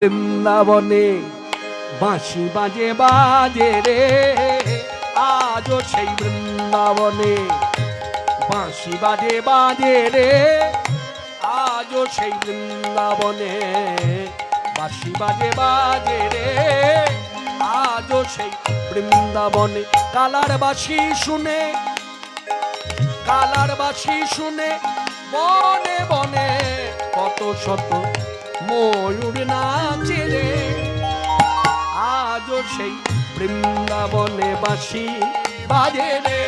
বৃন্দাবনে বাঁশি বাজে বাজে রে, আজও সেই বৃন্দাবনে বাঁশি বাজে বাজে রে, আজও সেই বৃন্দাবনে বাঁশি বাজে বাজে রে, আজও সেই বৃন্দাবনে। কালার বাঁশি শুনে, কালার বাঁশি শুনে বনে বনে কত শত ময়ূর নাচে রে, আজও সেই বৃন্দাবনে বাঁশি বাজে রে,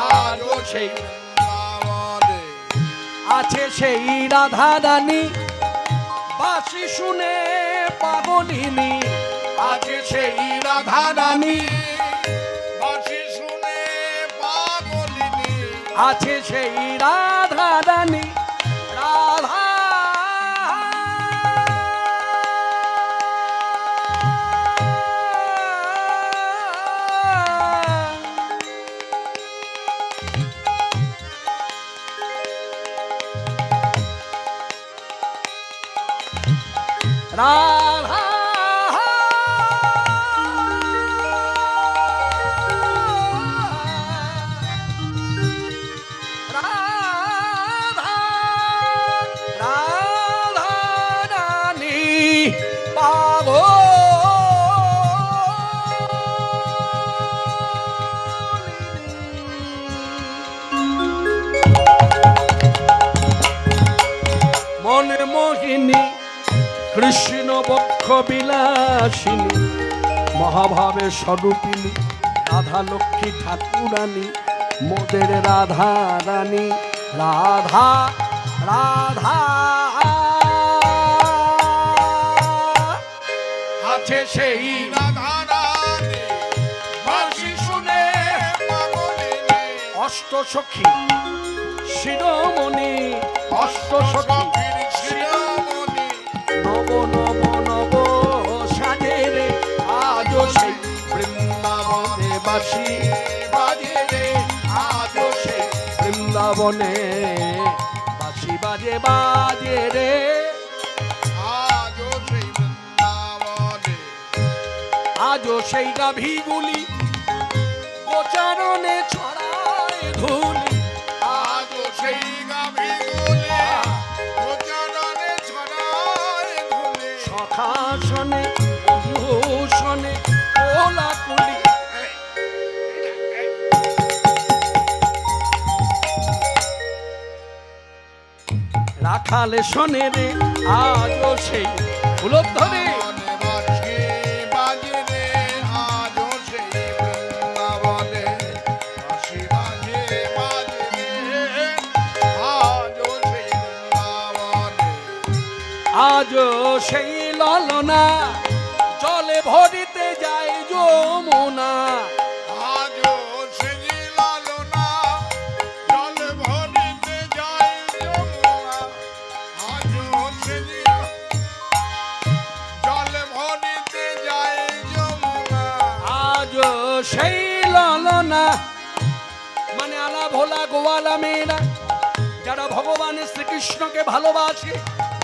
আজও সেই বৃন্দাবনে আছে সেই রাধা রানী বাঁশি শুনে পাগলিনী, আছে সেই রাধা রানী বাঁশি শুনে পাগলিনী, আছে সেই রাধা রানী রাধা রাধা রাধা রাধা রানী পাগল মনে মোহিনী কৃষ্ণ বক্ষ বিলাসিনী মহাভাবের স্বরূপিনী রাধা লক্ষ্মী ঠাকুরানী মোদের রাধা রানী রাধা রাধা আছে সেই রাধা রানী বাঁশি শুনে পাগলিনী, অষ্ট সখী শিরোমণি, অষ্ট সখী শিরোমণি নব নব নব সাজে রে, আজও সেই বৃন্দাবনে বাঁশি বাজে রে, আজও সেই বৃন্দাবনে বাঁশি বাজে বাজে রে, আজও সেই বৃন্দাবনে, আজও সেই গাভীগুলি গোচারণে ছড়ায় ধুলি, আজও সেই গাভীগুলি গোচারণে ছড়ায় ধুলি, সখাসনে বন্ধুসনে কোলাকুলি, রাখালে শোনে রে, আজও সেই ফুলধ্বনি আজও সেই ললনা জলে ভরিতে যায় যমুনা, আজও সেই ললনা জলে ভরিতে যায় যমুনা, আজও সেই জলে ভরিতে যায় যমুনা, আজও সেই ললনা মানে আলা ভোলা গোয়ালা মেয়েরা যারা ভগবান শ্রীকৃষ্ণকে ভালোবাসে,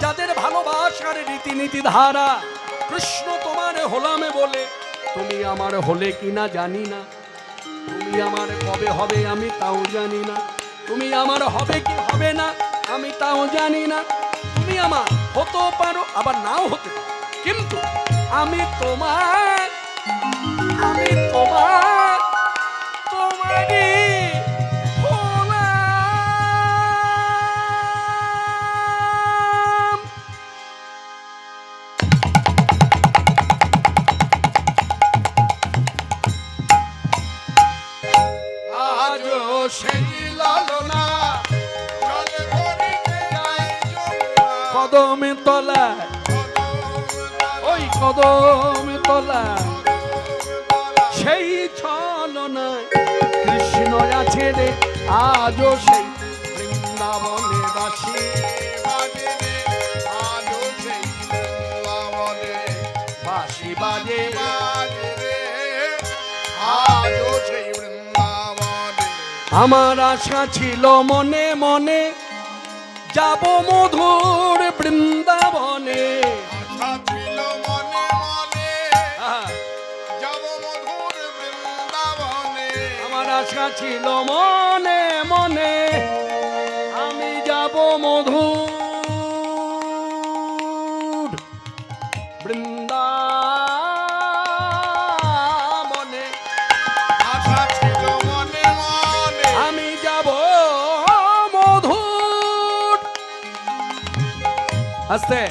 যাদের ভালোবাসার রীতিনীতি ধারা কৃষ্ণ তোমার হলামে বলে, তুমি আমার হলে কিনা জানি না, তুমি আমার কবে হবে আমি তাও জানি না, তুমি আমার হবে কি হবে না আমি তাও জানি না, তুমি আমার হতেও পারো আবার নাও হতে পারো, কিন্তু আমি তোমার, আমি তোমার তোমারই সেই লালনা জলে ভরিতে যায় যমুনা, কদমে তলায় ওই কদমে তলায় সেই ছলনায় কৃষ্ণ আছে রে, আজও সেই বৃন্দাবনে বাঁশি বাজে রে, আজও সেই বৃন্দাবনে বাঁশি বাজে বাজে রে, আজও সেই আমার আশা ছিল মনে মনে যাব মধুর বৃন্দাবনে, আশা ছিল আশা ছিল মনে মনে আমি যাব মধুর বৃন্দাবনে, আশা ছিল মনে মনে আমি যাব মধুর। আস্তে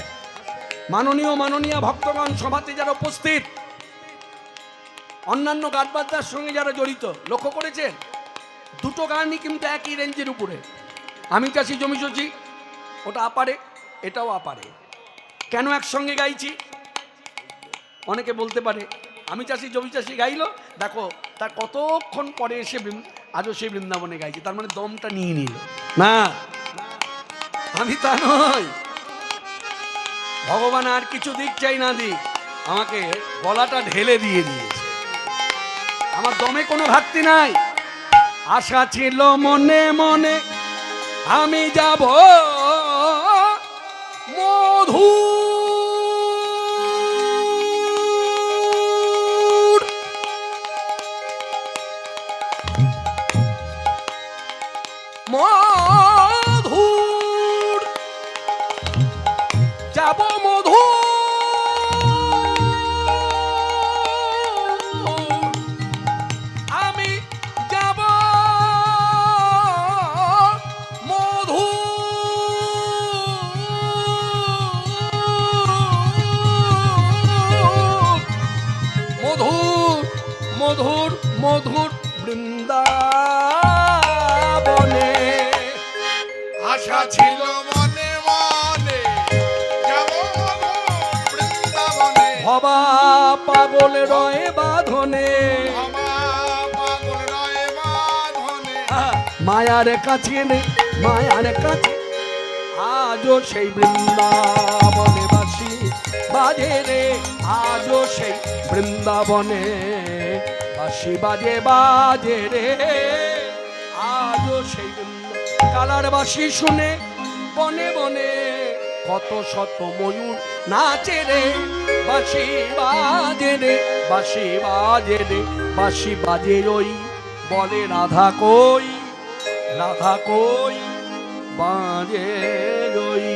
মাননীয় ভক্তগণ, সভাতে যারা উপস্থিত, অন্যান্য গান বাজনার সঙ্গে যারা জড়িত, লক্ষ্য করেছেন দুটো গানই কিন্তু একই রেঞ্জের উপরে। আমি চাষি জমি চষি, ওটা আপারে, এটাও আপারে। কেন একসঙ্গে গাইছি? অনেকে বলতে পারে আমি চাষি জমি চাষি গাইলো, দেখো তার কতক্ষণ পরে এসে আজও সে বৃন্দাবনে গাইছে, তার মানে দমটা নিয়ে নিল। না, আমি তা নই। ভগবান আর কিছু দিক চাই না দিক, আমাকে গলাটা ঢেলে দিয়ে দিয়েছে, আমার দমে কোনো ঘাটতি নাই। আশা ছিল মনে মনে আমি যাব মধুর, মধুর যাব মধুর, আমি যাব মধুর, মধুর মধুর বৃন্দাবনে। আশা ছিল মনে মনে যাব বৃন্দাবনে, ভবা পাগল রয়ে বাঁধনে, পাগল রয়ে বাঁধনে, মায়ার কাছে রে, মায়ার কাছে আজও সেই বৃন্দাবনে বাসি বাজে রে, আজও সেই বৃন্দাবনে বাসি বাজে বাজে রে, আজও সেই কালার বাসি শুনে বনে বনে কত শত ময়ূর নাচে রে, বাসি বাজে রে, বাসি বাজে রে, বাসি বাজে ওই বলে রাধা কই, রাধা কই বাজে ওই।